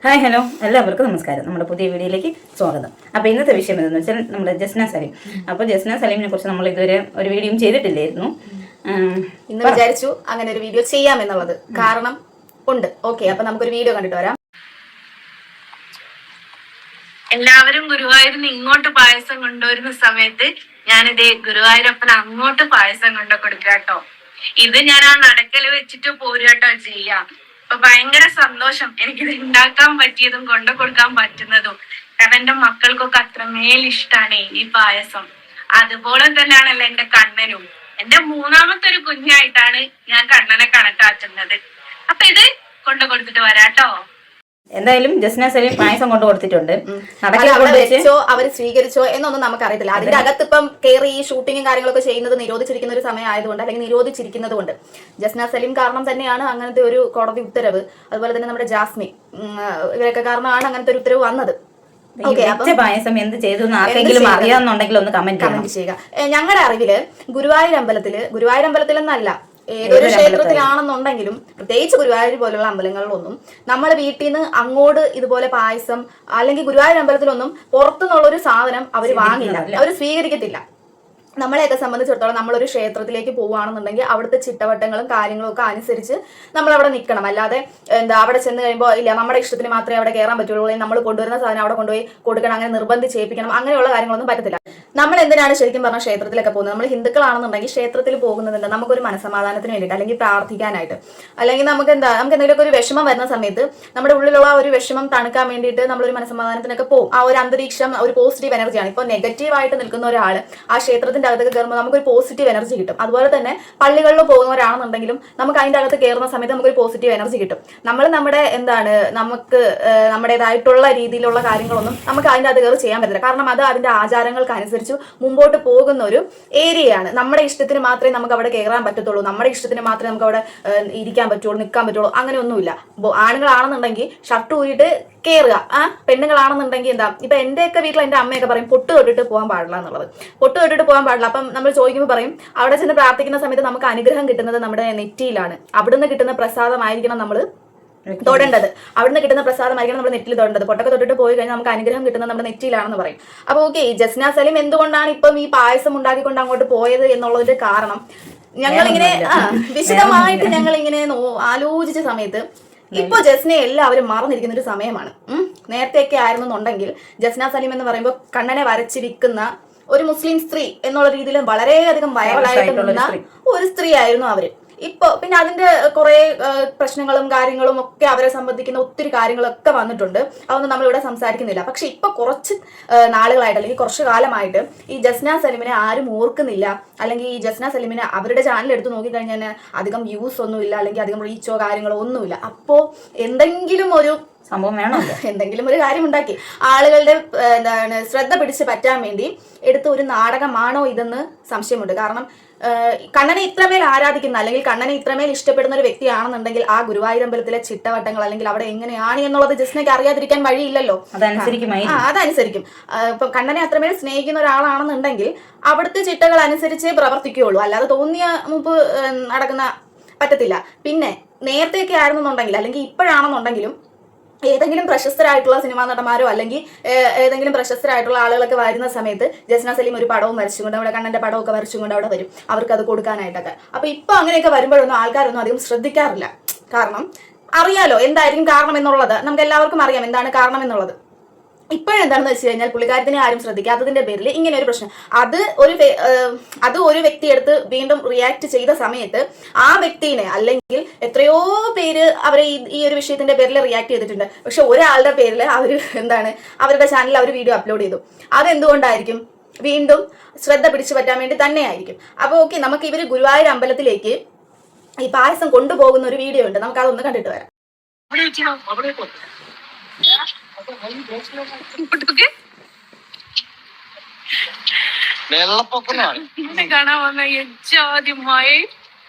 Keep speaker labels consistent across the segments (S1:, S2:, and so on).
S1: Hi hello എല്ലാവർക്കും നമസ്കാരം. നമ്മുടെ പുതിയ വീഡിയോയിലേക്ക് സ്വാഗതം. അപ്പോൾ ഇന്നത്തെ വിഷയം എന്താണെന്ന് വെച്ചാൽ നമ്മുടെ ജസ്ന സലീം. അപ്പോൾ ജസ്ന സലീമിനെ കുറിച്ച് നമ്മൾ ഇതുവരെ ഒരു വീഡിയോയും ചെയ്തിട്ടില്ലായിരുന്നു.
S2: ഇന്ന് വിചാരിച്ചു അങ്ങനെ ഒരു വീഡിയോ ചെയ്യാമെന്നുള്ളത്. കാരണം ഉണ്ട്. ഓക്കെ, അപ്പൊ നമുക്കൊരു വീഡിയോ കണ്ടിട്ട് വരാം.
S3: എല്ലാവരും ഗുരുവായൂരിന് ഇങ്ങോട്ട് പായസം കൊണ്ടുവരുന്ന സമയത്ത് ഞാനിത് ഗുരുവായൂരപ്പൻ അങ്ങോട്ട് പായസം കൊണ്ടു കൊടുക്കുക കേട്ടോ. ഇത് ഞാൻ ആ നടക്കല് വെച്ചിട്ട് പോരുകട്ടോ ചെയ്യാം. അപ്പൊ ഭയങ്കര സന്തോഷം എനിക്കിത് ഉണ്ടാക്കാൻ പറ്റിയതും കൊണ്ടു കൊടുക്കാൻ പറ്റുന്നതും. കാരണം എന്റെ മക്കൾക്കൊക്കെ അത്രമേൽ ഇഷ്ടമാണ് ഈ പായസം. അതുപോലെ തന്നെയാണല്ലോ എന്റെ കണ്ണനും. എന്റെ മൂന്നാമത്തെ ഒരു കുഞ്ഞായിട്ടാണ് ഞാൻ കണ്ണനെ കണക്കാക്കുന്നത്. അപ്പൊ ഇത് കൊണ്ടു കൊടുത്തിട്ട് വരാട്ടോ.
S1: എന്തായാലും ജസ്ന സലീം പായസം കൊണ്ട് കൊടുത്തിട്ടുണ്ട്.
S2: വെച്ചോ അവര് സ്വീകരിച്ചോ എന്നൊന്നും നമുക്കറിയത്തില്ല. അതിന്റെ അകത്ത് ഇപ്പം കയറി ഈ ഷൂട്ടിങ്ങും കാര്യങ്ങളൊക്കെ ചെയ്യുന്നത് നിരോധിച്ചിരിക്കുന്ന ഒരു സമയം ആയതുകൊണ്ട്, അല്ലെങ്കിൽ നിരോധിച്ചിരിക്കുന്നത് കൊണ്ട് ജസ്ന സലീം കാരണം തന്നെയാണ് അങ്ങനത്തെ ഒരു കോടതി ഉത്തരവ്. അതുപോലെ തന്നെ നമ്മുടെ ജാസ്മിൻ ഇവരൊക്കെ കാരണമാണ് അങ്ങനത്തെ ഒരു ഉത്തരവ് വന്നത്.
S1: പായസം എന്ത് ചെയ്തു ആർക്കെങ്കിലും അറിയാമെന്നുണ്ടെങ്കിൽ ഒന്ന് കമന്റ്
S2: ചെയ്യുക. ഞങ്ങളുടെ അറിവില് ഗുരുവായൂർ അമ്പലത്തിൽ എന്നല്ല, ഏതൊരു ക്ഷേത്രത്തിലാണെന്നുണ്ടെങ്കിലും പ്രത്യേകിച്ച് ഗുരുവായൂർ പോലുള്ള അമ്പലങ്ങളിലൊന്നും നമ്മൾ വീട്ടിൽ നിന്ന് അങ്ങോട്ട് ഇതുപോലെ പായസം അല്ലെങ്കിൽ ഗുരുവായൂർ അമ്പലത്തിലൊന്നും പുറത്തുനിന്നുള്ളൊരു സാധനം അവർ വാങ്ങില്ല, അവർ സ്വീകരിക്കത്തില്ല. നമ്മളെയൊക്കെ സംബന്ധിച്ചിടത്തോളം നമ്മളൊരു ക്ഷേത്രത്തിലേക്ക് പോവുകയാണെന്നുണ്ടെങ്കിൽ അവിടുത്തെ ചിട്ടവട്ടങ്ങളും കാര്യങ്ങളും ഒക്കെ അനുസരിച്ച് നമ്മൾ അവിടെ നിൽക്കണം. അല്ലാതെ അവിടെ ചെന്ന് കഴിയുമ്പോൾ ഇല്ല നമ്മുടെ ഇഷ്ടത്തിന് മാത്രമേ അവിടെ കയറാൻ പറ്റുള്ളൂ, നമ്മൾ കൊണ്ടുവരുന്ന സാധനം അവിടെ കൊണ്ടുപോയി കൊടുക്കണം, അങ്ങനെ നിർബന്ധിച്ചേൽപ്പിക്കണം, അങ്ങനെയുള്ള കാര്യങ്ങളൊന്നും പറ്റത്തില്ല. നമ്മൾ എന്തിനാണ് ശരിക്കും പറഞ്ഞാൽ ക്ഷേത്രത്തിലൊക്കെ പോകുന്നത്? നമ്മൾ ഹിന്ദുക്കളാണെന്നുണ്ടെങ്കിൽ ക്ഷേത്രത്തിൽ പോകുന്നത് എന്താ? നമുക്കൊരു മനസ്സമാധാനത്തിന് വേണ്ടിയിട്ട്, അല്ലെങ്കിൽ പ്രാർത്ഥിക്കാനായിട്ട്, അല്ലെങ്കിൽ നമുക്ക് എന്തെങ്കിലുമൊക്കെ ഒരു വിഷമം വരുന്ന സമയത്ത് നമ്മുടെ ഉള്ളിലുള്ള ഒരു വിഷമം തണുക്കാൻ വേണ്ടിയിട്ട് നമ്മളൊരു മനസ്സമാധാനത്തിനൊക്കെ പോകും. ആ ഒരു അന്തരീക്ഷം ഒരു പോസിറ്റീവ് എനർജിയാണ്. ഇപ്പോൾ നെഗറ്റീവായിട്ട് നിൽക്കുന്ന ഒരാൾ ആ ക്ഷേത്രത്തിന്റെ അകത്തേക്ക് കയറുമ്പോൾ നമുക്കൊരു പോസിറ്റീവ് എനർജി കിട്ടും. അതുപോലെ തന്നെ പള്ളികളിൽ പോകുന്നവരാണെന്നുണ്ടെങ്കിലും നമുക്ക് അതിന്റെ അകത്ത് കയറുന്ന സമയത്ത് നമുക്കൊരു പോസിറ്റീവ് എനർജി കിട്ടും. നമ്മൾ നമ്മുടെ നമുക്ക് നമ്മുടേതായിട്ടുള്ള രീതിയിലുള്ള കാര്യങ്ങളൊന്നും നമുക്ക് അതിന്റെ അകത്ത് കയറി ചെയ്യാൻ പറ്റില്ല. കാരണം അത് അതിന്റെ ആചാരങ്ങൾക്ക് അനുസരിച്ച് മുമ്പോട്ട് പോകുന്ന ഒരു ഏരിയയാണ്. നമ്മുടെ ഇഷ്ടത്തിന് മാത്രമേ നമുക്ക് അവിടെ കയറാൻ പറ്റത്തുള്ളൂ, നമ്മുടെ ഇഷ്ടത്തിന് മാത്രമേ നമുക്ക് അവിടെ ഇരിക്കാൻ പറ്റുള്ളൂ, നിൽക്കാൻ പറ്റുള്ളൂ, അങ്ങനെയൊന്നുമില്ല. ആണുങ്ങളാണെന്നുണ്ടെങ്കിൽ ഷർട്ട് ഊരിയിട്ട് കയറുക, പെണ്ണുങ്ങളാണെന്നുണ്ടെങ്കിൽ എന്താ, ഇപ്പൊ എന്റെയൊക്കെ വീട്ടിൽ എന്റെ അമ്മയൊക്കെ പറയും പൊട്ട് തൊട്ടിട്ട് പോകാൻ പാടില്ല എന്നുള്ളത്. പൊട്ട് തൊട്ടിട്ട് പോകാൻ പാടില്ല. അപ്പം നമ്മൾ ചോദിക്കുമ്പോൾ പറയും അവിടെ ചെന്ന് പ്രാർത്ഥിക്കുന്ന സമയത്ത് നമുക്ക് അനുഗ്രഹം കിട്ടുന്നത് നമ്മുടെ നെറ്റിയിലാണ്, അവിടുന്ന് കിട്ടുന്ന പ്രസാദമായിരിക്കണം നമ്മൾ തൊടേണ്ടത്, അവിടുന്ന് കിട്ടുന്ന പ്രസാദമായിരിക്കണം നമ്മൾ നെറ്റിൽ തൊടേണ്ടത്. പൊട്ടൊക്കെ തൊട്ടിട്ട് പോയി കഴിഞ്ഞാൽ നമുക്ക് അനുഗ്രഹം കിട്ടുന്നത് നമ്മുടെ നെറ്റിയിലാണെന്ന് പറയും. അപ്പൊ ഓക്കെ, ജസ്ന സലീം എന്തുകൊണ്ടാണ് ഇപ്പം ഈ പായസം ഉണ്ടാക്കിക്കൊണ്ട് അങ്ങോട്ട് പോയത് എന്നുള്ളതിന്റെ കാരണം ഞങ്ങളിങ്ങനെ വിശദമായിട്ട് ഞങ്ങളിങ്ങനെ ആലോചിച്ച സമയത്ത് ഇപ്പൊ ജസ്നയെ എല്ലാവരും മറന്നിരിക്കുന്ന ഒരു സമയമാണ്. നേരത്തെയൊക്കെ ആയിരുന്നുണ്ടെങ്കിൽ ജസ്ന സലീം എന്ന് പറയുമ്പോൾ കണ്ണനെ വരച്ചിരിക്കുന്ന ഒരു മുസ്ലിം സ്ത്രീ എന്നുള്ള രീതിയിൽ വളരെയധികം വൈറലായിട്ട് നിന്ന ഒരു സ്ത്രീ ആയിരുന്നു അവര്. ഇപ്പൊ പിന്നെ അതിന്റെ കുറെ പ്രശ്നങ്ങളും കാര്യങ്ങളും ഒക്കെ അവരെ സംബന്ധിക്കുന്ന ഒത്തിരി കാര്യങ്ങളൊക്കെ വന്നിട്ടുണ്ട്. അതൊന്നും നമ്മളിവിടെ സംസാരിക്കുന്നില്ല. പക്ഷെ ഇപ്പൊ കുറച്ച് നാളുകളായിട്ട് അല്ലെങ്കിൽ കുറച്ചു കാലമായിട്ട് ഈ ജസ്ന സലീമിനെ ആരും ഓർക്കുന്നില്ല, അല്ലെങ്കിൽ ഈ ജസ്ന സലീമിനെ അവരുടെ ചാനൽ എടുത്ത് നോക്കിക്കഴിഞ്ഞാൽ അധികം വ്യൂസ് ഒന്നുമില്ല, അല്ലെങ്കിൽ അധികം റീച്ചോ കാര്യങ്ങളോ ഒന്നുമില്ല. അപ്പോ എന്തെങ്കിലും ഒരു
S1: സംഭവം വേണം,
S2: എന്തെങ്കിലും ഒരു കാര്യം ഉണ്ടാക്കി ആളുകളുടെ ശ്രദ്ധ പിടിച്ച് പറ്റാൻ വേണ്ടി എടുത്ത ഒരു നാടകമാണോ ഇതെന്ന് സംശയമുണ്ട്. കാരണം കണ്ണനെ ഇത്രമേൽ ആരാധിക്കുന്ന അല്ലെങ്കിൽ കണ്ണനെ ഇത്രമേൽ ഇഷ്ടപ്പെടുന്ന ഒരു വ്യക്തിയാണെന്നുണ്ടെങ്കിൽ ആ ഗുരുവായൂരമ്പലത്തിലെ ചിട്ടവട്ടങ്ങൾ അല്ലെങ്കിൽ അവിടെ എങ്ങനെയാണ് എന്നുള്ളത് ജസ്നയ്ക്ക് അറിയാതിരിക്കാൻ വഴിയില്ലല്ലോ. അതനുസരിക്കും. ഇപ്പൊ കണ്ണനെ അത്രമേൽ സ്നേഹിക്കുന്ന ഒരാളാണെന്നുണ്ടെങ്കിൽ അവിടുത്തെ ചിട്ടകൾ അനുസരിച്ചേ പ്രവർത്തിക്കുകയുള്ളൂ, അല്ലാതെ തോന്നിയ മുമ്പ് നടക്കുന്ന പറ്റത്തില്ല. പിന്നെ നേരത്തെയൊക്കെ ആയിരുന്നുണ്ടെങ്കിൽ അല്ലെങ്കിൽ ഇപ്പോഴാണെന്നുണ്ടെങ്കിലും ഏതെങ്കിലും പ്രശസ്തരായിട്ടുള്ള സിനിമാ നടന്മാരോ അല്ലെങ്കിൽ ഏതെങ്കിലും പ്രശസ്തരായിട്ടുള്ള ആളുകളൊക്കെ വരുന്ന സമയത്ത് ജസ്ന സലീം ഒരു പടവും വരച്ചുകൊണ്ട് അവിടെ കണ്ണന്റെ പടമൊക്കെ വരച്ചുകൊണ്ട് അവിടെ വരും, അവർക്ക് അത് കൊടുക്കാനായിട്ടൊക്കെ. അപ്പൊ ഇപ്പൊ അങ്ങനെയൊക്കെ വരുമ്പോഴൊന്നും ആൾക്കാരൊന്നും അധികം ശ്രദ്ധിക്കാറില്ല. കാരണം അറിയാലോ എന്തായിരിക്കും കാരണം എന്നുള്ളത്, നമുക്ക് എല്ലാവർക്കും അറിയാം എന്താണ് കാരണം എന്നുള്ളത്. ഇപ്പോഴെന്താണെന്ന് വെച്ച് കഴിഞ്ഞാൽ പുള്ളിക്കാരത്തിനെ ആരും ശ്രദ്ധിക്കാത്തതിന്റെ പേരിൽ ഇങ്ങനെ ഒരു പ്രശ്നം. അത് ഒരു വ്യക്തി എടുത്ത് വീണ്ടും റിയാക്ട് ചെയ്ത സമയത്ത് ആ വ്യക്തിനെ അല്ലെങ്കിൽ എത്രയോ പേര് അവരെ ഈ ഒരു വിഷയത്തിന്റെ പേരിൽ റിയാക്ട് ചെയ്തിട്ടുണ്ട്. പക്ഷെ ഒരാളുടെ പേരിൽ അവരുടെ ചാനലിൽ അവർ വീഡിയോ അപ്ലോഡ് ചെയ്തു. അതെന്തുകൊണ്ടായിരിക്കും? വീണ്ടും ശ്രദ്ധ പിടിച്ചു പറ്റാൻ വേണ്ടി തന്നെയായിരിക്കും. അപ്പോൾ ഓക്കെ, നമുക്ക് ഇവര് ഗുരുവായൂർ അമ്പലത്തിലേക്ക് ഈ പായസം കൊണ്ടുപോകുന്ന ഒരു വീഡിയോ ഉണ്ട്, നമുക്ക് അതൊന്ന് കണ്ടിട്ട് വരാം.
S3: കാണാൻ വന്ന യജാതിമായ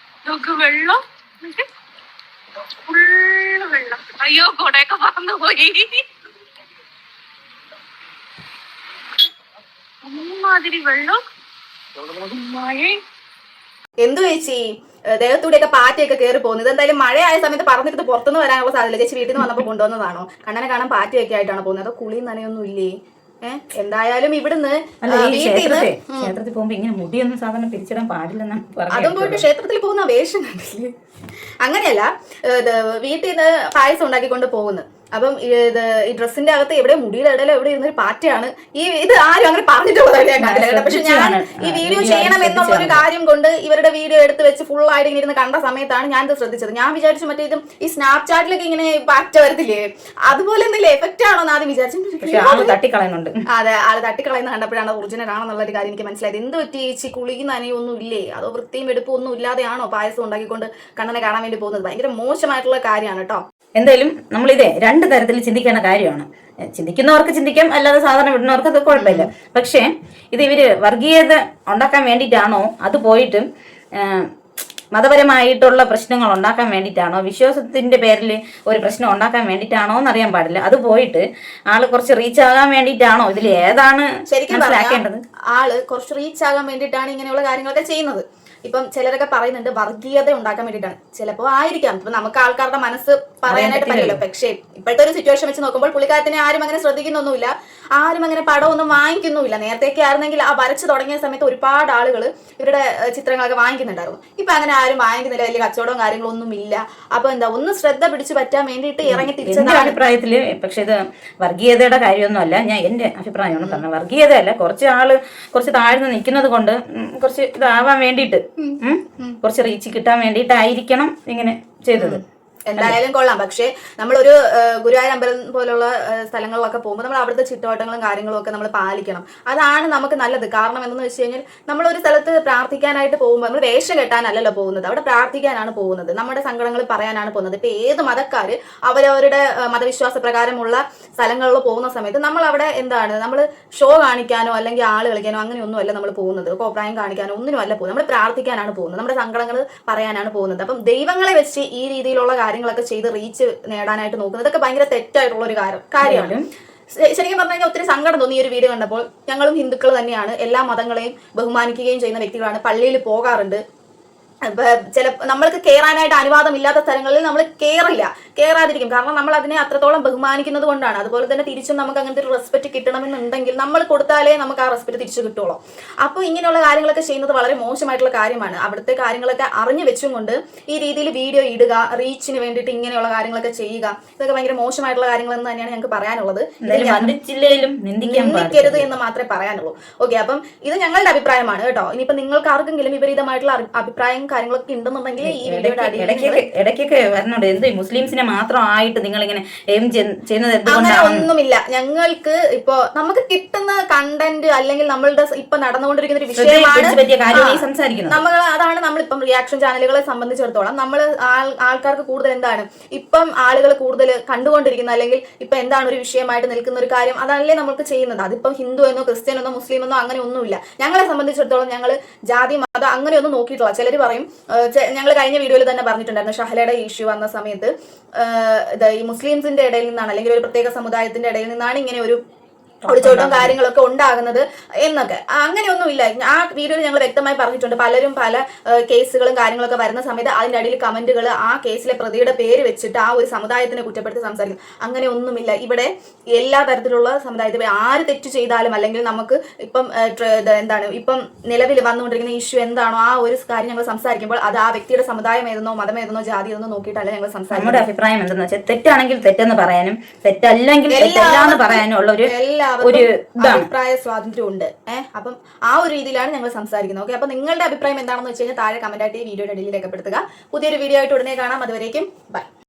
S3: വെള്ളം, ഫുള്ള് വെള്ളം. അയ്യോ, കൊടയൊക്കെ പറന്നുപോയി. അമ്മാതിരി വെള്ളം, മഴ.
S2: എന്തു ചേച്ചി ദേഹത്തൂടെയൊക്കെ പാറ്റയൊക്കെ കയറി പോകുന്നത്. ഇതെന്തായാലും മഴയായ സമയത്ത് പറഞ്ഞിട്ട് പുറത്തുനിന്ന് വരാനുള്ള സാധ്യത. ചേച്ചി വീട്ടിൽ നിന്ന് വന്നപ്പോൾ കൊണ്ടുവന്നതാണോ? കണ്ണനെ കാണാൻ പാറ്റയൊക്കെ ആയിട്ടാണ് പോകുന്നത്. അതോ കുളിയും നനയൊന്നും ഇല്ലേ? എന്തായാലും ഇവിടുന്ന്
S1: ക്ഷേത്രത്തിൽ പോകുമ്പോ ഇങ്ങനെ മുടിയൊന്നും സാധാരണ പിരിച്ചിടാൻ പാടില്ലെന്നാണ് പറഞ്ഞത്.
S2: അതും പോയിട്ട് ക്ഷേത്രത്തിൽ പോകുന്ന വേഷം കണ്ടില്ലേ? അങ്ങനെയല്ല, വീട്ടിൽ നിന്ന് പായസം ഉണ്ടാക്കിക്കൊണ്ട് പോകുന്നു. അപ്പം ഈ ഡ്രസ്സിന്റെ അകത്ത് എവിടെ മുടിയുടെ ഇടയിലോ എവിടെ ഇരുന്നൊരു പാറ്റയാണ്. ഇത് ആരും അങ്ങനെ പറഞ്ഞിട്ടുള്ളതായിട്ട് ഞാൻ കണ്ടില്ല കേട്ടോ. പക്ഷെ ഞാൻ ഈ വീഡിയോ ചെയ്യണം എന്നുള്ള ഒരു കാര്യം കൊണ്ട് ഇവരുടെ വീഡിയോ എടുത്ത് വെച്ച് ഫുൾ ആയിട്ട് ഇങ്ങനെ ഇരുന്ന് കണ്ട സമയത്താണ് ഞാൻ ഇത് ശ്രദ്ധിച്ചത്. ഞാൻ വിചാരിച്ചു മറ്റേ ഇതും ഈ സ്നാപ്ചാറ്റിലൊക്കെ ഇങ്ങനെ പാറ്റ വരത്തില്ലേ, അതുപോലെ എന്തെങ്കിലും എഫക്റ്റ് ആണോ എന്ന് ആദ്യം വിചാരിച്ചു.
S1: തട്ടിക്കളയുന്നുണ്ട്.
S2: അതെ, ആള് തട്ടിക്കളയുന്ന കണ്ടപ്പോഴാണ് ഒറിജിനൽ ആണെന്നുള്ള ഒരു കാര്യം എനിക്ക് മനസ്സിലായത്. എന്ത് പറ്റി ചേച്ചി, കുളിക്കുന്ന നനയൊന്നും ഇല്ലേ? അതോ വൃത്തിയും എടുപ്പും ഒന്നും ഇല്ലാതെയാണോ പായസം ഉണ്ടാക്കിക്കൊണ്ട് കണ്ണനെ കാണാൻ വേണ്ടി പോകുന്നത്? ഭയങ്കര മോശമായിട്ടുള്ള കാര്യമാണ് കേട്ടോ.
S1: എന്തായാലും നമ്മളിതേ 2 തരത്തിൽ ചിന്തിക്കേണ്ട കാര്യമാണ്. ചിന്തിക്കുന്നവർക്ക് ചിന്തിക്കാം, അല്ലാതെ സാധാരണ വിടുന്നവർക്ക് അത് കുഴപ്പമില്ല. പക്ഷേ ഇത് ഇവര് വർഗീയത ഉണ്ടാക്കാൻ വേണ്ടിയിട്ടാണോ, അത് പോയിട്ട് മതപരമായിട്ടുള്ള പ്രശ്നങ്ങൾ ഉണ്ടാക്കാൻ വേണ്ടിയിട്ടാണോ, വിശ്വാസത്തിന്റെ പേരിൽ ഒരു പ്രശ്നം ഉണ്ടാക്കാൻ വേണ്ടിയിട്ടാണോ എന്നറിയാൻ പാടില്ല. അത് പോയിട്ട് ആള് കുറച്ച് റീച്ച് ആകാൻ വേണ്ടിയിട്ടാണോ, ഇതിൽ ഏതാണ്
S2: ശരിക്കും മനസ്സിലാക്കേണ്ടത്? ആള് കുറച്ച് റീച്ച് ആകാൻ വേണ്ടിയിട്ടാണ് ഇങ്ങനെയുള്ള കാര്യങ്ങളൊക്കെ ചെയ്യുന്നത്. ഇപ്പം ചിലരൊക്കെ പറയുന്നുണ്ട് വർഗീയത ഉണ്ടാക്കാൻ വേണ്ടിയിട്ടാണ്. ചിലപ്പോൾ ആയിരിക്കാം, ഇപ്പൊ നമുക്ക് ആൾക്കാരുടെ മനസ്സ് പറയാനായിട്ട് പറ്റില്ല. പക്ഷേ ഇപ്പോഴത്തെ ഒരു സിറ്റുവേഷൻ വെച്ച് നോക്കുമ്പോൾ പുള്ളിക്കാരത്തിനെ ആരും അങ്ങനെ ശ്രദ്ധിക്കുന്നൊന്നുമില്ല, ആരും അങ്ങനെ പടമൊന്നും വാങ്ങിക്കുന്നുമില്ല. നേരത്തേക്ക് ആയിരുന്നെങ്കിൽ ആ വരച്ചു തുടങ്ങിയ സമയത്ത് ഒരുപാട് ആളുകൾ ഇവരുടെ ചിത്രങ്ങളൊക്കെ വാങ്ങിക്കുന്നുണ്ടായിരുന്നു. ഇപ്പൊ അങ്ങനെ ആരും വാങ്ങിക്കുന്നില്ല, വലിയ കച്ചവടവും കാര്യങ്ങളൊന്നും ഇല്ല. അപ്പൊ എന്താ, ഒന്ന് ശ്രദ്ധ പിടിച്ചു പറ്റാൻ വേണ്ടിയിട്ട് ഇറങ്ങി തിരിച്ചത്
S1: അഭിപ്രായത്തില്. പക്ഷെ ഇത് വർഗീയതയുടെ കാര്യമൊന്നുമല്ല, ഞാൻ എന്റെ അഭിപ്രായമാണ് പറഞ്ഞത്. വർഗീയതയല്ല, കുറച്ച് താഴ്ന്ന് നിൽക്കുന്നത് കൊണ്ട് കുറച്ച് ഇതാവാൻ വേണ്ടിയിട്ട്, കുറച്ച് റീച്ച് കിട്ടാൻ വേണ്ടിയിട്ടായിരിക്കണം ഇങ്ങനെ ചെയ്തത്.
S2: എന്തായാലും കൊള്ളാം. പക്ഷെ നമ്മളൊരു ഗുരുവായൂർ അമ്പലം പോലുള്ള സ്ഥലങ്ങളിലൊക്കെ പോകുമ്പോൾ നമ്മൾ അവിടുത്തെ ചുറ്റുവട്ടങ്ങളും കാര്യങ്ങളും ഒക്കെ നമ്മൾ പാലിക്കണം. അതാണ് നമുക്ക് നല്ലത്. കാരണം എന്തെന്ന് വെച്ച് കഴിഞ്ഞാൽ നമ്മളൊരു സ്ഥലത്ത് പ്രാർത്ഥിക്കാനായിട്ട് പോകുമ്പോൾ നമ്മൾ വേഷം കെട്ടാനല്ലല്ലോ പോകുന്നത്, അവിടെ പ്രാർത്ഥിക്കാനാണ് പോകുന്നത്, നമ്മുടെ സങ്കടങ്ങൾ പറയാനാണ് പോകുന്നത്. ഇപ്പൊ ഏത് മതക്കാര് അവരവരുടെ മതവിശ്വാസ പ്രകാരമുള്ള സ്ഥലങ്ങളിൽ പോകുന്ന സമയത്ത് നമ്മൾ അവിടെ എന്താണ്, നമ്മൾ ഷോ കാണിക്കാനോ അല്ലെങ്കിൽ ആള് കളിക്കാനോ അങ്ങനെയൊന്നും അല്ല നമ്മൾ പോകുന്നത്, കോപ്രായം കാണിക്കാനോ ഒന്നിനും അല്ല പോകുന്നത്. നമ്മൾ പ്രാർത്ഥിക്കാനാണ് പോകുന്നത്, നമ്മുടെ സങ്കടങ്ങൾ പറയാനാണ് പോകുന്നത്. അപ്പം ദൈവങ്ങളെ വെച്ച് ഈ രീതിയിലുള്ള കാര്യങ്ങളൊക്കെ ചെയ്ത് റീച്ച് നേടാനായിട്ട് നോക്കുന്നത് ഇതൊക്കെ ഭയങ്കര തെറ്റായിട്ടുള്ള ഒരു കാര്യമാണ്. ശരിക്കും പറഞ്ഞു കഴിഞ്ഞാൽ ഒത്തിരി സങ്കടം തോന്നി ഈ ഒരു വീഡിയോ കണ്ടപ്പോൾ. ഞങ്ങളും ഹിന്ദുക്കൾ തന്നെയാണ്, എല്ലാ മതങ്ങളെയും ബഹുമാനിക്കുകയും ചെയ്യുന്ന വ്യക്തികളാണ്, പള്ളിയിൽ പോകാറുണ്ട്. നമ്മൾക്ക് കയറാനായിട്ട് അനുവാദം ഇല്ലാത്ത സ്ഥലങ്ങളിൽ നമ്മൾ കയറാതിരിക്കും. കാരണം നമ്മൾ അതിനെ അത്രത്തോളം ബഹുമാനിക്കുന്നത് കൊണ്ടാണ്. അതുപോലെ തന്നെ തിരിച്ചും നമുക്ക് അങ്ങനത്തെ ഒരു റെസ്പെക്ട് കിട്ടണമെന്നുണ്ടെങ്കിൽ നമ്മൾ കൊടുത്താലേ നമുക്ക് ആ റെസ്പെക്ട് തിരിച്ചു കിട്ടുള്ളൂ. അപ്പോൾ ഇങ്ങനെയുള്ള കാര്യങ്ങളൊക്കെ ചെയ്യുന്നത് വളരെ മോശമായിട്ടുള്ള കാര്യമാണ്. അവിടുത്തെ കാര്യങ്ങളൊക്കെ അറിഞ്ഞു വെച്ചും കൊണ്ട് ഈ രീതിയിൽ വീഡിയോ ഇടുക, റീച്ചിന് വേണ്ടിയിട്ട് ഇങ്ങനെയുള്ള കാര്യങ്ങളൊക്കെ ചെയ്യുക, ഇതൊക്കെ ഭയങ്കര മോശമായിട്ടുള്ള കാര്യങ്ങൾ എന്ന് തന്നെയാണ് ഞങ്ങൾക്ക് പറയാനുള്ളത്. നിന്ദിക്കരുത് എന്ന് മാത്രമേ പറയാനുള്ളൂ. ഓക്കെ, അപ്പം ഇത് ഞങ്ങളുടെ അഭിപ്രായമാണ് കേട്ടോ. ഇനിയിപ്പോ നിങ്ങൾക്ക് ആർക്കെങ്കിലും വിപരീതമായിട്ടുള്ള അഭിപ്രായം കാര്യങ്ങളൊക്കെ ഉണ്ടെന്നുണ്ടെങ്കിൽ ഈ വീഡിയോയുടെ
S1: ഇടയ്ക്കൊക്കെ വരണുണ്ട്. എന്ത് മുസ്ലിംസിനെ മാത്രമായിട്ട് നിങ്ങൾ ഇങ്ങനെ ചെയ്യുന്നത്?
S2: അങ്ങനെ ഒന്നുമില്ല. ഞങ്ങൾക്ക് ഇപ്പൊ നമുക്ക് കിട്ടുന്ന കണ്ടന്റ് അല്ലെങ്കിൽ നമ്മളുടെ ഇപ്പൊ നടന്നുകൊണ്ടിരിക്കുന്ന ഒരു വിഷയമാണ് നമ്മൾ, അതാണ് നമ്മളിപ്പം റിയാക്ഷൻ ചാനലുകളെ സംബന്ധിച്ചിടത്തോളം നമ്മൾ ആൾക്കാർക്ക് കൂടുതൽ എന്താണ് ഇപ്പം ആളുകൾ കൂടുതൽ കണ്ടുകൊണ്ടിരിക്കുന്ന അല്ലെങ്കിൽ ഇപ്പൊ എന്താണ് ഒരു വിഷയമായിട്ട് നിൽക്കുന്ന ഒരു കാര്യം, അതല്ലേ നമുക്ക് ചെയ്യുന്നത്. അതിപ്പം ഹിന്ദു എന്നോ ക്രിസ്ത്യൻ എന്നോ മുസ്ലിം എന്നോ അങ്ങനെ ഒന്നുമില്ല. ഞങ്ങളെ സംബന്ധിച്ചിടത്തോളം ഞങ്ങൾ ജാതി മതം അങ്ങനെയൊന്നും നോക്കിയിട്ടുള്ള. ചിലർ പറയും, ഞങ്ങൾ കഴിഞ്ഞ വീഡിയോയിൽ തന്നെ പറഞ്ഞിട്ടുണ്ടായിരുന്നു, ഷഹലയുടെ ഇഷ്യൂ വന്ന സമയത്ത് ഈ മുസ്ലിംസിന്റെ ഇടയിൽ നിന്നാണ് അല്ലെങ്കിൽ ഒരു പ്രത്യേക സമുദായത്തിന്റെ ഇടയിൽ നിന്നാണ് ഇങ്ങനെ ഒരു ഒളിച്ചോട്ടവും കാര്യങ്ങളൊക്കെ ഉണ്ടാകുന്നത് എന്നൊക്കെ. അങ്ങനെയൊന്നുമില്ല. ആ വീഡിയോയിൽ ഞങ്ങൾ വ്യക്തമായി പറഞ്ഞിട്ടുണ്ട്. പലരും പല കേസുകളും കാര്യങ്ങളൊക്കെ വരുന്ന സമയത്ത് അതിൻ്റെ അടിയിൽ കമന്റുകൾ ആ കേസിലെ പ്രതിയുടെ പേര് വെച്ചിട്ട് ആ ഒരു സമുദായത്തിനെ കുറ്റപ്പെടുത്തി സംസാരിക്കും. അങ്ങനെ ഒന്നുമില്ല. ഇവിടെ എല്ലാ തരത്തിലുള്ള സമുദായത്തിൽ ആര് തെറ്റ് ചെയ്താലും അല്ലെങ്കിൽ നമുക്ക് ഇപ്പം എന്താണ് ഇപ്പം നിലവിൽ വന്നുകൊണ്ടിരിക്കുന്ന ഇഷ്യൂ എന്താണോ ആ ഒരു കാര്യം ഞങ്ങൾ സംസാരിക്കുമ്പോൾ അത് ആ വ്യക്തിയുടെ സമുദായം ഏതെന്നോ മതം ഏതെന്നോ ജാതി ഏതെന്നോ നോക്കിയിട്ടല്ല ഞങ്ങൾ സംസാരിക്കും.
S1: നമ്മുടെ അഭിപ്രായം എന്തെന്ന് വെച്ചാൽ തെറ്റാണെങ്കിൽ തെറ്റെന്ന് പറയാനും തെറ്റല്ലെങ്കിൽ തെറ്റല്ലാന്ന് പറയാനും ഉള്ള ഒരു
S2: അഭിപ്രായ സ്വാതന്ത്ര്യം ഉണ്ട്. അപ്പം ആ ഒരു രീതിയിലാണ് ഞങ്ങൾ സംസാരിക്കുന്നത്. ഓക്കെ, അപ്പൊ നിങ്ങളുടെ അഭിപ്രായം എന്താണെന്ന് വെച്ച് കഴിഞ്ഞാൽ താഴെ കമന്റ് ആയിട്ട് ഈ വീഡിയോയുടെ ഇടയിൽ രേഖപ്പെടുത്തുക. പുതിയൊരു വീഡിയോ ആയിട്ട് ഉടനെ കാണാം. അതുവരേക്കും ബൈ.